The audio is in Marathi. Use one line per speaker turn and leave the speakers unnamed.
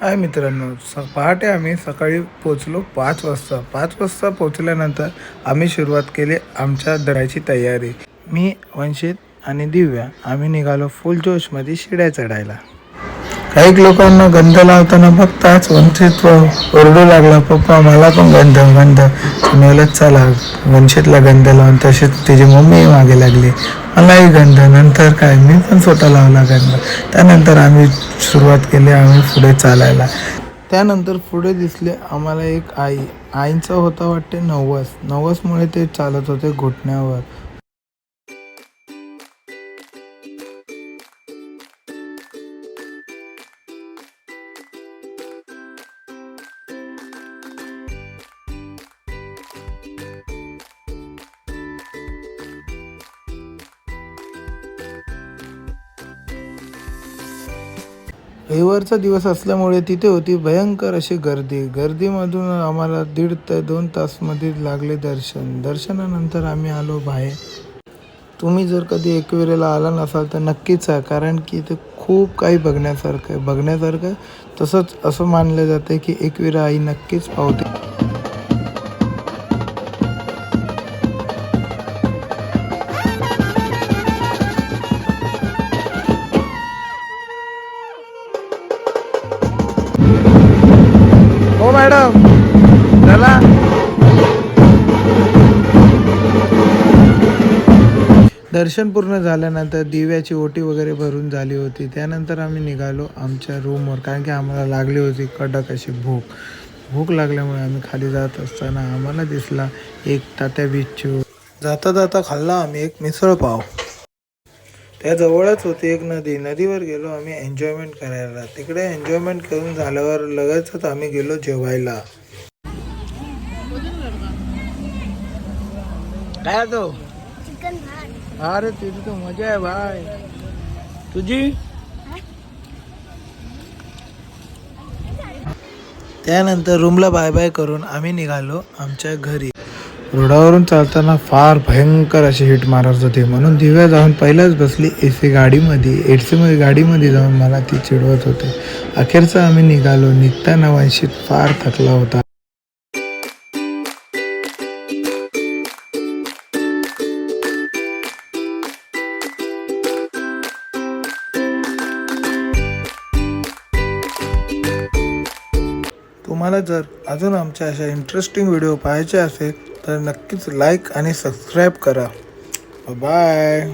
हाय मित्रांनो, पहाटे आम्ही सकाळी पोचलो 5 वाजता. 5 वाजता पोचल्यानंतर आम्ही सुरुवात केली आमच्या दराची तयारी. मी, वंशित आणि दिव्या आम्ही निघालो फुल जोशमध्ये शिड्या चढायला. काही लोकांना गंध लावताना बघताच वंशित ओरडू लागला, पप्पा मला पण गंध गंध. सुनेलच चला वंशितला गंध लावून, तसेच तिची मम्मी मागे लागली, मलाही गंध. नंतर काय मी पण स्वतः लावला गंध. त्यानंतर आम्ही सुरुवात केली आम्ही पुढे चालायला. त्यानंतर पुढे दिसले आम्हाला एक आईंचा होता वाटते नवसमुळे ते चालत होते घुटण्यावर. रविवारचा दिवस असल्यामुळे तिथे होती भयंकर अशी गर्दीमधून आम्हाला 1.5 ते 2 तासमध्ये लागले दर्शनानंतर आम्ही आलो बाहेर. तुम्ही जर कधी एकविरेला आला नसाल तर नक्कीच आहे, कारण की इथे खूप काही बघण्यासारखं तसंच असं मानलं जातं की एकविरा आई नक्कीच पावते. हो मॅडम, चला. दर्शन पूर्ण झाल्यानंतर दिव्याची ओटी वगैरे भरून झाली होती. त्यानंतर आम्ही निघालो आमच्या रूमवर, कारण की आम्हाला लागली होती कडक अशी भूक लागल्यामुळे आम्ही खाली जात असताना आम्हाला दिसला एक तात्या बिच्छू. जाता जाता खाल्ला आम्ही एक मिसळ पाव. त्याजवळच होती एक नदीवर गेलो आम्ही एन्जॉयमेंट करायला. तिकडे एन्जॉयमेंट करून झाल्यावर लगेचच आम्ही गेलो जेवायला. काय तो
चिकन भात.
अरे तुझी तो मजा आहे भाई. तुझी. त्यानंतर रूमला बाय बाय करून आम्ही निघालो आमच्या घरी. रोडावरून चालताना फार भयंकर अशी हिट मारत होती, म्हणून दिव्या जाऊन पहिलाच बसली एसी गाडीमध्ये जाऊन मला ती चिडवत होते. अखेरचं आम्ही निघालो. निघताना वंशित फार थकला होता. तुम्हाला जर अजून आमच्या अशा इंटरेस्टिंग व्हिडिओ पाहायचे असेल तर नक्कीच लाईक आणि सबस्क्राईब करा. बाय.